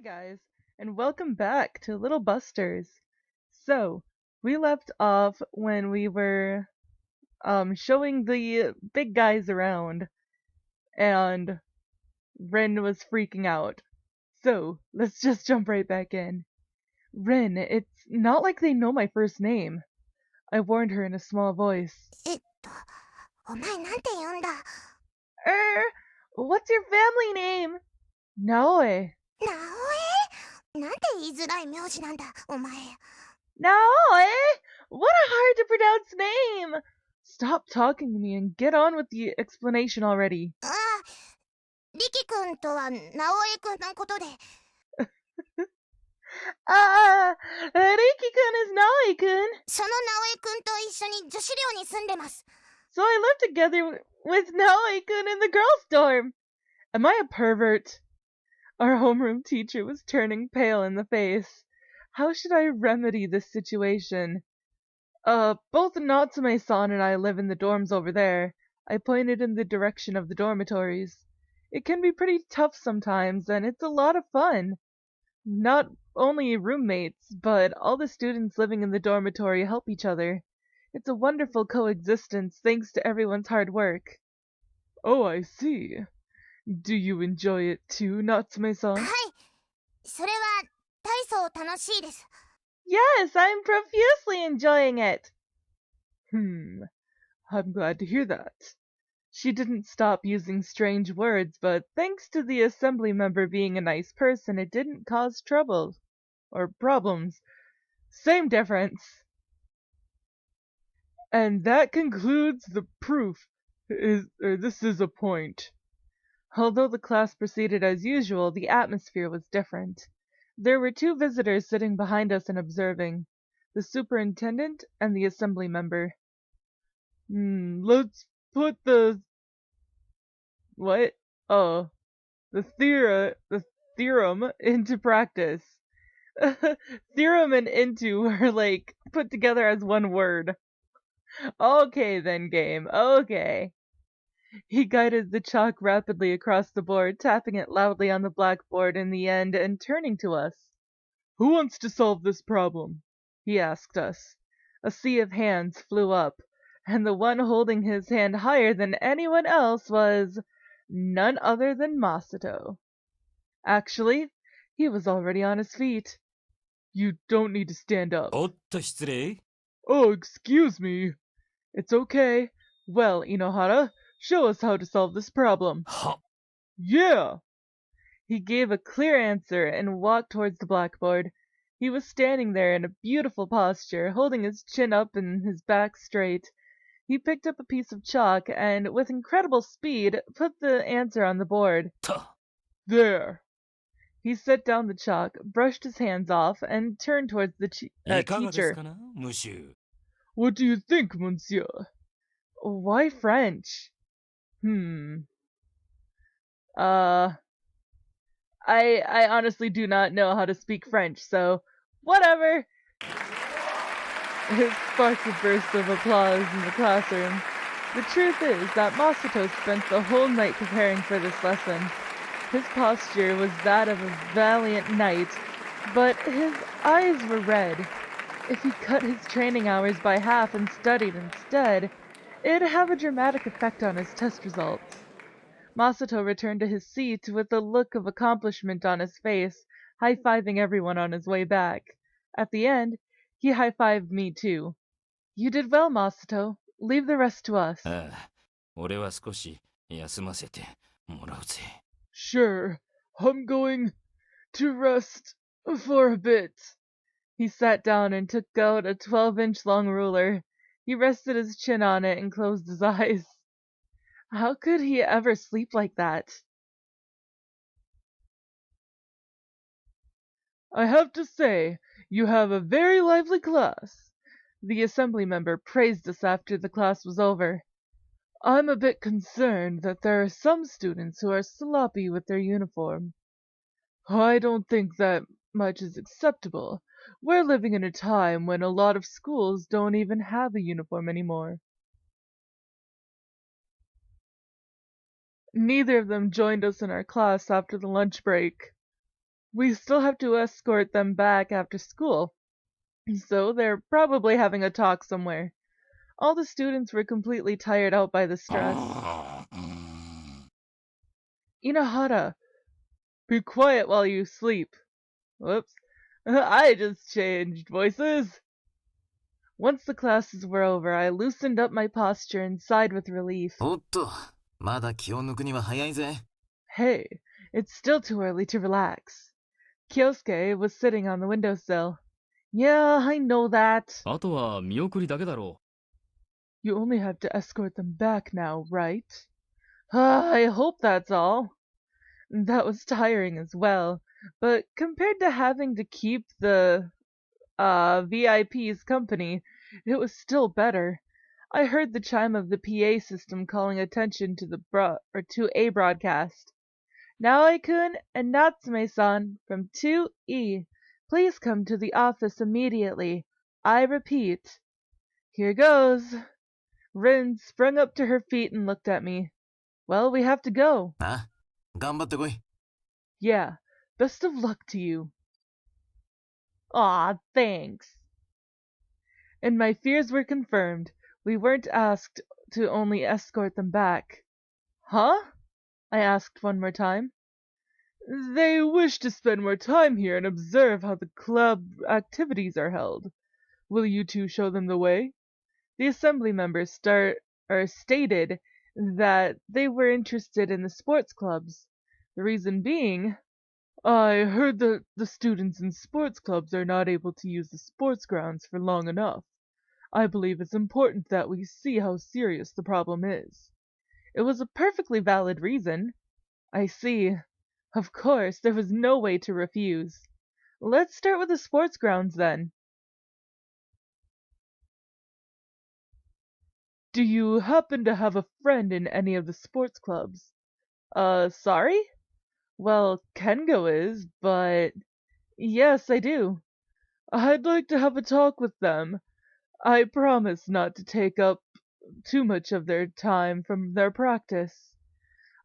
Hey guys, and welcome back to Little Busters. So, we left off when we were showing the big guys around, and Rin was freaking out. So, let's just jump right back in. Rin, it's not like they know my first name. I warned her in a small voice. お前なんて言うんだ。Er, what's your family name? Naoe. なおえなんて言いづらい名字なんだ、お前。Naoe? What a hard to pronounce name! Stop talking to me and get on with the explanation already. リキ君とは直江君のことで。Riki-kun is Naoe-kun. その直江君と一緒に女子寮に住んでます。So I live together with Naoe-kun in the girls' dorm. Am I a pervert? Our homeroom teacher was turning pale in the face. How should I remedy this situation? Both Natsume-san and I live in the dorms over there. I pointed in the direction of the dormitories. It can be pretty tough sometimes, and it's a lot of fun. Not only roommates, but all the students living in the dormitory help each other. It's a wonderful coexistence thanks to everyone's hard work. Oh, I see. Do you enjoy it too, Natsume-san? はい。それは大層楽しいです。Yes, I'm profusely enjoying it. I'm glad to hear that. She didn't stop using strange words, but thanks to the assembly member being a nice person, it didn't cause trouble. Or problems. Same difference. And that concludes the proof. This is a point. Although the class proceeded as usual, the atmosphere was different. There were two visitors sitting behind us and observing. The superintendent and the assembly member. Let's put the... What? Oh. The theorem into practice. Theorem and into were like put together as one word. Okay then, game. Okay. He guided the chalk rapidly across the board, tapping it loudly on the blackboard in the end and turning to us. Who wants to solve this problem? He asked us. A sea of hands flew up, and the one holding his hand higher than anyone else was none other than Masato. Actually, he was already on his feet. You don't need to stand up. おっと失礼。Oh, excuse me. It's okay. Well, Inohara, show us how to solve this problem. は、Yeah! He gave a clear answer and walked towards the blackboard. He was standing there in a beautiful posture, holding his chin up and his back straight. He picked up a piece of chalk and, with incredible speed, put the answer on the board. と。There! He set down the chalk, brushed his hands off, and turned towards the いかがです teacher. かな、ムシュ。What do you think, monsieur? Why French? I honestly do not know how to speak French, so whatever. It sparked a burst of applause in the classroom. The truth is that Masato spent the whole night preparing for this lesson. His posture was that of a valiant knight, but his eyes were red. If he cut his training hours by half and studied instead, it'd have a dramatic effect on his test results. Masato returned to his seat with a look of accomplishment on his face, high-fiving everyone on his way back. At the end, he high-fived me too. You did well, Masato. Leave the rest to us. ああ、俺は少し休ませてもらうぜ。Sure, I'm going to rest for a bit. He sat down and took out a 12-inch long ruler. He rested his chin on it and closed his eyes. How could he ever sleep like that? I have to say, you have a very lively class. The assembly member praised us after the class was over. I'm a bit concerned that there are some students who are sloppy with their uniform. I don't think that much is acceptable. We're living in a time when a lot of schools don't even have a uniform anymore. Neither of them joined us in our class after the lunch break. We still have to escort them back after school, so they're probably having a talk somewhere. All the students were completely tired out by the stress. Inahara, be quiet while you sleep. Whoops. I just changed voices. Once the classes were over, I loosened up my posture and sighed with relief. おっと、まだ気を抜くには早いぜ。 Hey, it's still too early to relax. Kyosuke was sitting on the windowsill. Yeah, I know that. あとは見送りだけだろ You only have to escort them back now, right? I hope that's all. That was tiring as well, but compared to having to keep the VIP's company, it was still better. I heard the chime of the PA system calling attention to to a broadcast. Naoi-kun and Natsume-san from 2E, please come to the office immediately. I repeat. Here goes. Rin sprung up to her feet and looked at me. Well, we have to go. あ、頑張ってこい。 Yeah, best of luck to you. Aw, thanks. And my fears were confirmed. We weren't asked to only escort them back. Huh? I asked one more time. They wish to spend more time here and observe how the club activities are held. Will you two show them the way? The assembly members stated that they were interested in the sports clubs. The reason being, I heard that the students in sports clubs are not able to use the sports grounds for long enough. I believe it's important that we see how serious the problem is. It was a perfectly valid reason. I see. Of course, there was no way to refuse. Let's start with the sports grounds then. Do you happen to have a friend in any of the sports clubs? Sorry? Well, Kengo is, but... Yes, I do. I'd like to have a talk with them. I promise not to take up too much of their time from their practice.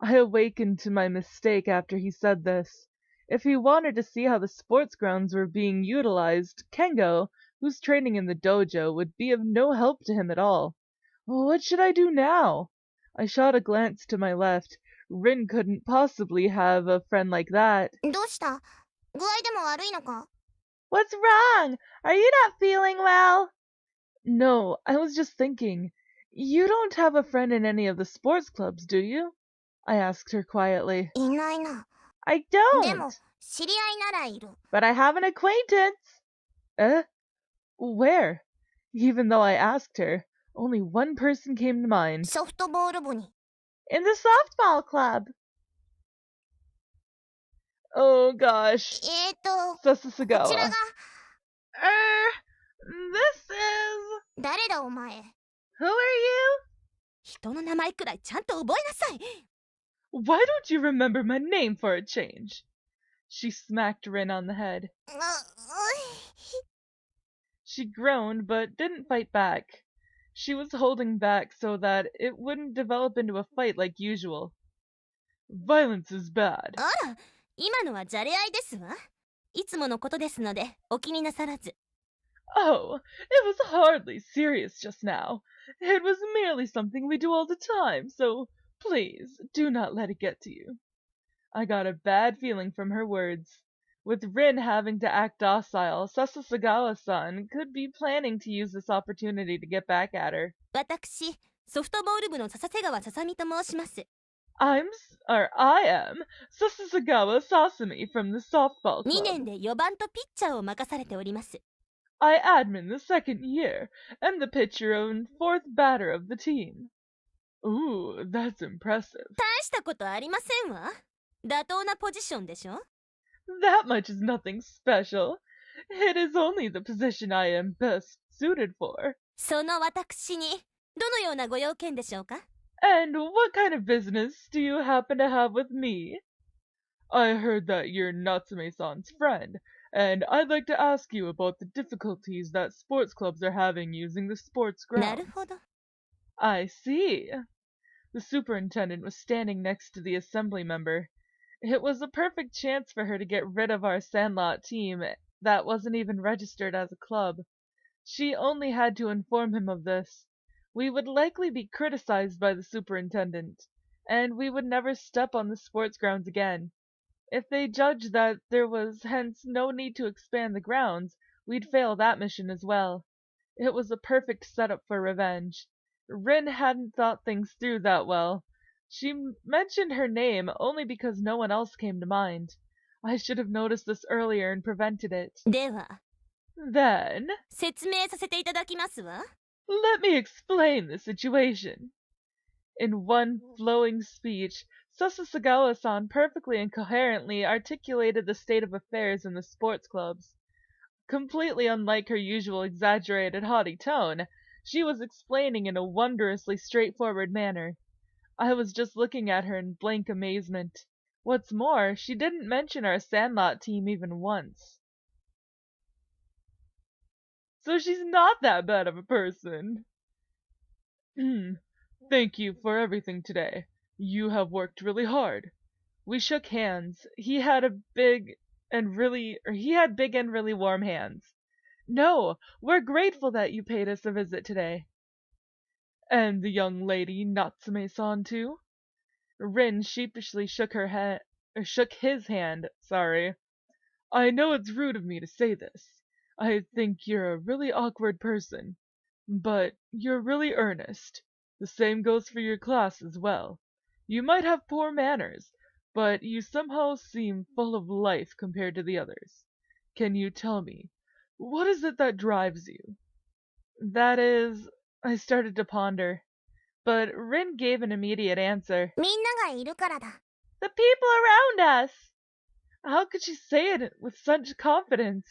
I awakened to my mistake after he said this. If he wanted to see how the sports grounds were being utilized, Kengo, who's training in the dojo, would be of no help to him at all. What should I do now? I shot a glance to my left. Rin couldn't possibly have a friend like that. どうした？具合でも悪いのか？ What's wrong? Are you not feeling well? No, I was just thinking. You don't have a friend in any of the sports clubs, do you? I asked her quietly. いないな。 I でも don't, 知り合いならいる。 but I have an acquaintance. Where? Even though I asked her, only one person came to mind. ソフトボール部に。 In the softball club. Oh gosh. こちら Sasasagawa. が This is... 誰だお前。 Who are you? 人の名前くらいちゃんと覚えなさい。 Why don't you remember my name for a change? She smacked Rin on the head. She groaned, but didn't fight back. She was holding back so that it wouldn't develop into a fight like usual. Violence is bad. あら、今のはじゃれ合いですわ。いつものことですので、お気になさらず。 Oh, it was hardly serious just now. It was merely something we do all the time, so please do not let it get to you. I got a bad feeling from her words. With Rin having to act docile, Sasasagawa-san could be planning to use this opportunity to get back at her. 私、ソフトボール部の笹瀬川ささみと申します。 I am Sasasagawa Sasami from the softball 2 club. 年で4番とピッチャーを任されております。 I admin the second year, and the pitcher and fourth batter of the team. Ooh, that's impressive. 大したことありませんわ。妥当なポジションでしょ？ That much is nothing special. It is only the position I am best suited for. その私に、どのようなご用件でしょうか？ And what kind of business do you happen to have with me? I heard that you're Natsume-san's friend, and I'd like to ask you about the difficulties that sports clubs are having using the sports な grounds. るほど。 I see. The superintendent was standing next to the assembly member. It was a perfect chance for her to get rid of our Sandlot team that wasn't even registered as a club. She only had to inform him of this. We would likely be criticized by the superintendent, and we would never step on the sports grounds again. If they judged that there was hence no need to expand the grounds, we'd fail that mission as well. It was a perfect setup for revenge. Rin hadn't thought things through that well. She mentioned her name only because no one else came to mind. I should have noticed this earlier and prevented it. では Then, 説明させていただきますわ。 let me explain the situation. In one flowing speech, Sasasagawa-san perfectly and coherently articulated the state of affairs in the sports clubs. Completely unlike her usual exaggerated haughty tone, she was explaining in a wondrously straightforward manner. I was just looking at her in blank amazement. What's more, she didn't mention our Sandlot team even once. So she's not that bad of a person. Thank you for everything today. You have worked really hard. We shook hands. He had big and really warm hands. No, we're grateful that you paid us a visit today. And the young lady Natsume-san too? Rin sheepishly shook his hand, sorry. I know it's rude of me to say this. I think you're a really awkward person. But you're really earnest. The same goes for your class as well. You might have poor manners, but you somehow seem full of life compared to the others. Can you tell me, what is it that drives you? That is, I started to ponder, but Rin gave an immediate answer. みんながいるからだ。 The people around us! How could she say it with such confidence?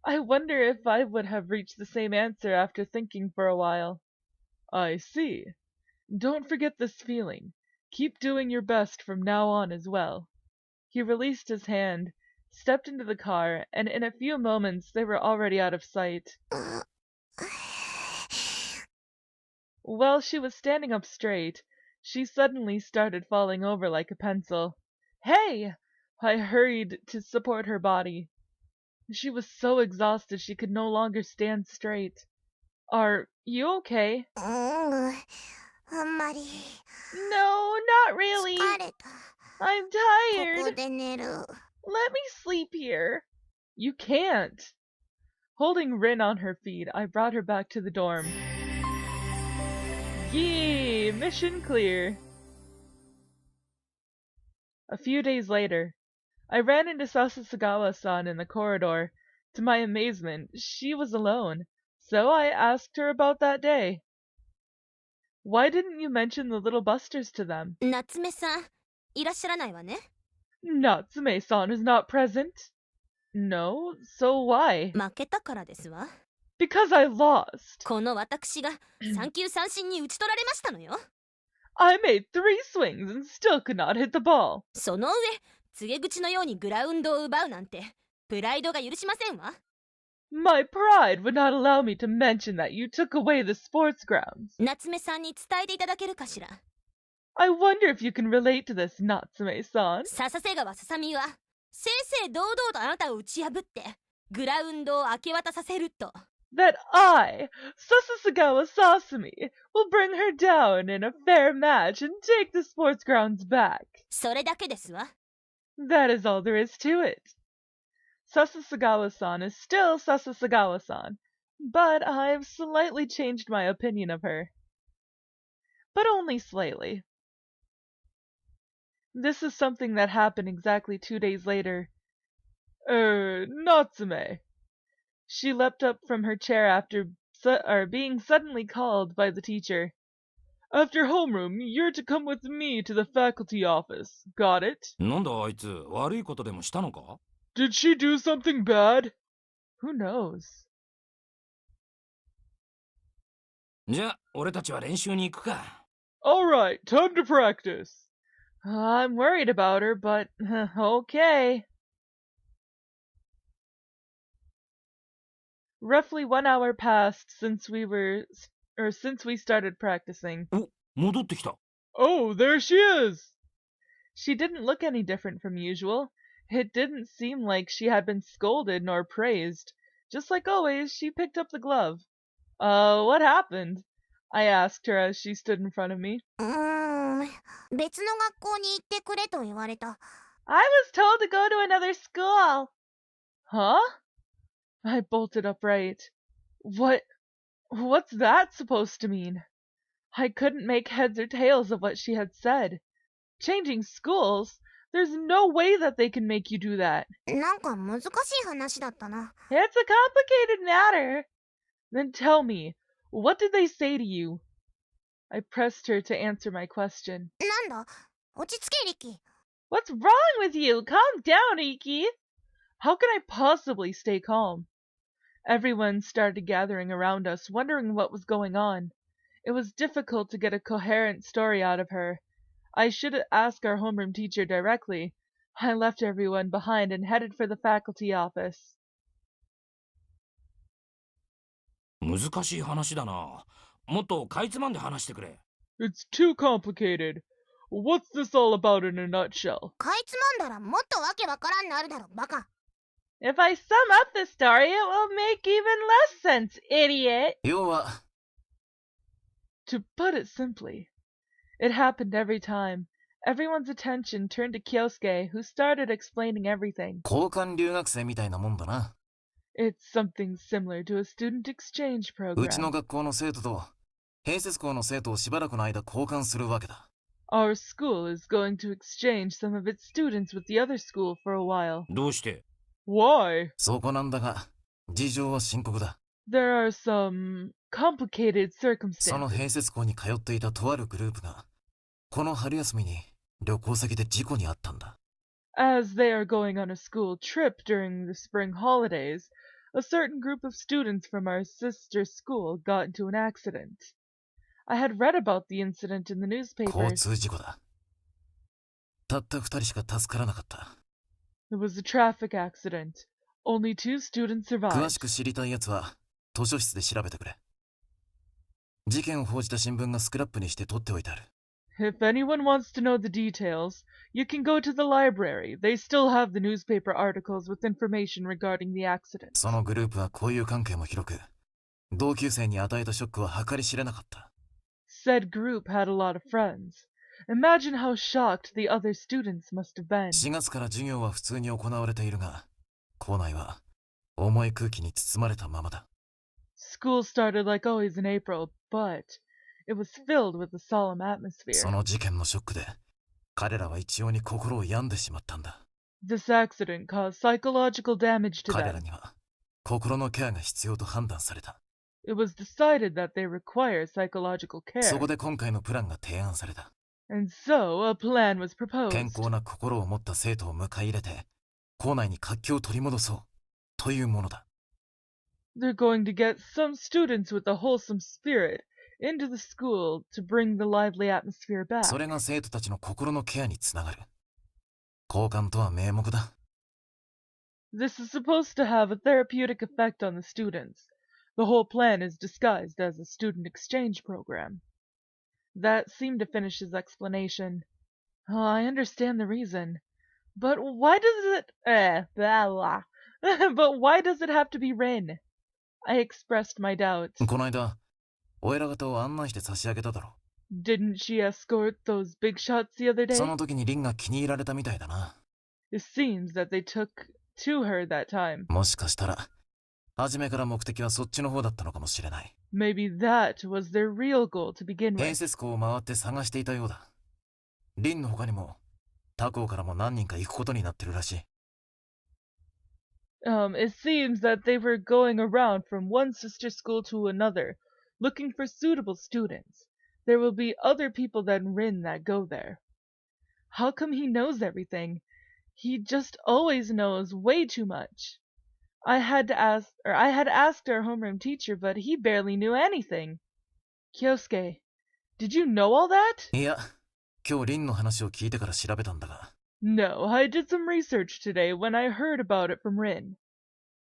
I wonder if I would have reached the same answer after thinking for a while. I see. Don't forget this feeling. Keep doing your best from now on as well. He released his hand, stepped into the car, and in a few moments they were already out of sight. While she was standing up straight, she suddenly started falling over like a pencil. Hey! I hurried to support her body. She was so exhausted she could no longer stand straight. Are you okay? あんまり No, not really. 疲れた。 I'm こ tired. こで寝る。 Let me sleep here. You can't. Holding Rin on her feet, I brought her back to the dorm. Yee! Mission clear. A few days later, I ran into Sasasagawa-san in the corridor. To my amazement, she was alone, so I asked her about that day. Why didn't you mention the little busters to them? 夏目さん、いらっしゃらないわね。 Natsume-san is not present. No, so why? 負けたからですわ。 Because I lost. この私が三球三振に打ち取られましたのよ。 I made 3 swings and still could not hit the ball. その上、告げ口のようにグラウンドを奪うなんて、プライドが許しませんわ。 My pride would not allow me to mention that you took away the sports grounds. 夏目さんに伝えていただけるかしら。 I wonder if you can relate to this, Natsume-san. 笹瀬川ささみは、正々堂々とあなたを打ち破って、グラウンドを明け渡させると。 That I, Sasasagawa Sasami, will bring her down in a fair match and take the sports grounds back. それだけですわ。 That is all there is to it. Sasasagawa-san is still Sasasagawa-san, but I've slightly changed my opinion of her. But only slightly. This is something that happened exactly 2 days later. Natsume. She leapt up from her chair after being suddenly called by the teacher. After homeroom, you're to come with me to the faculty office. Got it? なんだあいつ、悪いことでもしたのか？ Did she do something bad? Who knows? じゃあ、俺たちは練習に行くか。Alright, time to practice. I'm worried about her, but okay. Roughly 1 hour passed since we started practicing. お、戻ってきた。 Oh, there she is! She didn't look any different from usual. It didn't seem like she had been scolded nor praised. Just like always, she picked up the glove. What happened? I asked her as she stood in front of me. 別の学校に行ってくれと言われた。I was told to go to another school. Huh? I bolted upright. What's that supposed to mean? I couldn't make heads or tails of what she had said. Changing schools? There's no way that they can make you do that. なんか難しい話だったな。 It's a complicated matter. Then tell me, what did they say to you? I pressed her to answer my question. なんだ落ち着け、リキ。What's wrong with you? Calm down, Iki. How can I possibly stay calm? Everyone started gathering around us, wondering what was going on. It was difficult to get a coherent story out of her. I should ask our homeroom teacher directly. I left everyone behind and headed for the faculty office. 難しい話だな。もっとかいつまんで話してくれ。It's too complicated. What's this all about in a nutshell? かいつまんだらもっとわけわからんなるだろ、バカ。If I sum up the story, it will make even less sense, idiot. 要は、 To put it simply, it happened every time. Everyone's attention turned to Kyosuke, who started explaining everything. 交換留学生みたいなもんだな。 It's something similar to a student exchange うちの program. 学校の生徒と、併設校の生徒をしばらくの間交換するわけだ。 Our school is going to exchange some of its students with the other school for a while. どうして？ Why? そこなんだが、事情は深刻だ。 There are some complicated その circumstances. 併設校に通っていたとあるグループが、この春休みに旅行先で事故に遭ったんだ。 As they are going on a school trip during the spring holidays, a certain group of students from our sister school got into an accident. I had read about the incident in the 交 newspapers. 通事故だ。たった2人しか助からなかった。 It was a traffic accident. Only 2 students 詳 survived. しく知りたいやつは図書室で調べてくれ。事件を報じた新聞がスクラップにして取っておいてある。 If anyone wants to know the details, you can go to the library. They still have the newspaper articles with information regarding the accident. そのグループは交友関係も広く、同級生に与えたショックは計り知れなかった。 Said group had a lot of friends. Imagine how shocked the other students must have been. 4月から授業は普通に行われているが、校内は重い空気に包まれたままだ。 School started like always in April, but it was filled with a solemn そ atmosphere. の事件のショックで、彼らは一様に心を病んでしまったんだ。 This accident caused psychological damage to 彼ら them. には心のケアが必要と判断された。 It was decided that they require psychological そ care. こで今回のプランが提案された。 And so a plan was 健 proposed. 康な心を持った生徒を迎え入れて、校内に活気を取り戻そうというものだ。 They're going to get some students with a wholesome spirit into the school to bring the lively atmosphere back. それが生徒たちの心のケアにつながる。交換とは名目だ。 This is supposed to have a therapeutic effect on the students. The whole plan is disguised as a student exchange program. That seemed to finish his explanation. Oh, I understand the reason. But why does it... blah. But why does it have to be Rin? I expressed my doubts. この間、お偉方を案内して差し上げただろ。 Didn't she escort those big shots the other day? その時にリンが気に入られたみたいだな。 It seems that they took to her that time. もしかしたら、初めから目的はそっちの方だったのかもしれない。 Maybe that was their real goal to begin 併 with. 設校を回って探していたようだ。リンの他にも、他校からも何人か行くことになってるらしい。It seems that they were going around from one sister school to another, looking for suitable students. There will be other people than Rin that go there. How come he knows everything? He just always knows way too much. I had asked our homeroom teacher, but he barely knew anything. Kyosuke, did you know all that? いや、今日リンの話を聞いてから調べたんだが。 No, I did some research today when I heard about it from Rin.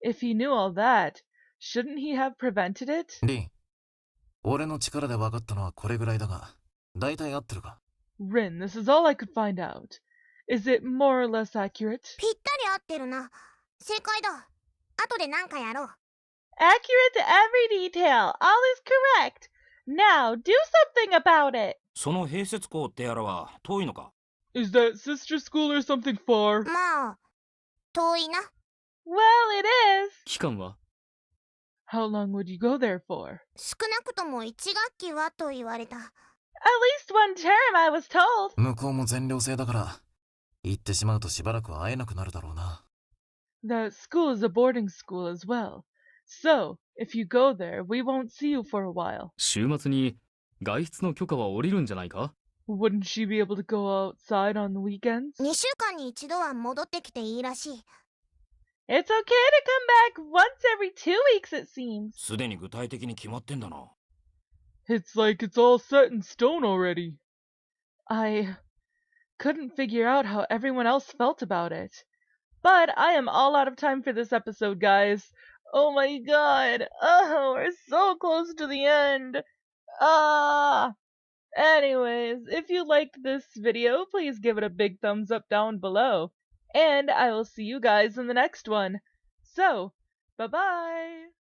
If he knew all that, shouldn't he have prevented it? リン、俺の力で分かったのはこれぐらいだが、大体合ってるか？ Rin, this is all I could find out. Is it more or less accurate? ぴったり合ってるな。正解だ。後で何かやろう。Accurate to every detail. All is correct. Now, do something about it. その併設校ってやらは遠いのか？ Is that sister school or something far? まあ、遠いな。Well, it is. 期間は？ How long would you go there for? 少なくとも1学期はと言われた。At least one term, I was told. 向こうも全寮制だから行ってしまうとしばらくは会えなくなるだろうな。 The school is a boarding school as well. So, if you go there, we won't see you for a while. 週末に外出の許可は下りるんじゃないか？ Wouldn't she be able to go outside on the weekends? 2週間に一度は戻ってきていいらしい。It's okay to come back once every 2 weeks, it seems. すでに具体的に決まってんだな。It's like it's all set in stone already. I couldn't figure out how everyone else felt about it. But I am all out of time for this episode, guys. Oh my god. Oh, we're so close to the end. Anyways, if you liked this video, please give it a big thumbs up down below. And I will see you guys in the next one. So, bye-bye.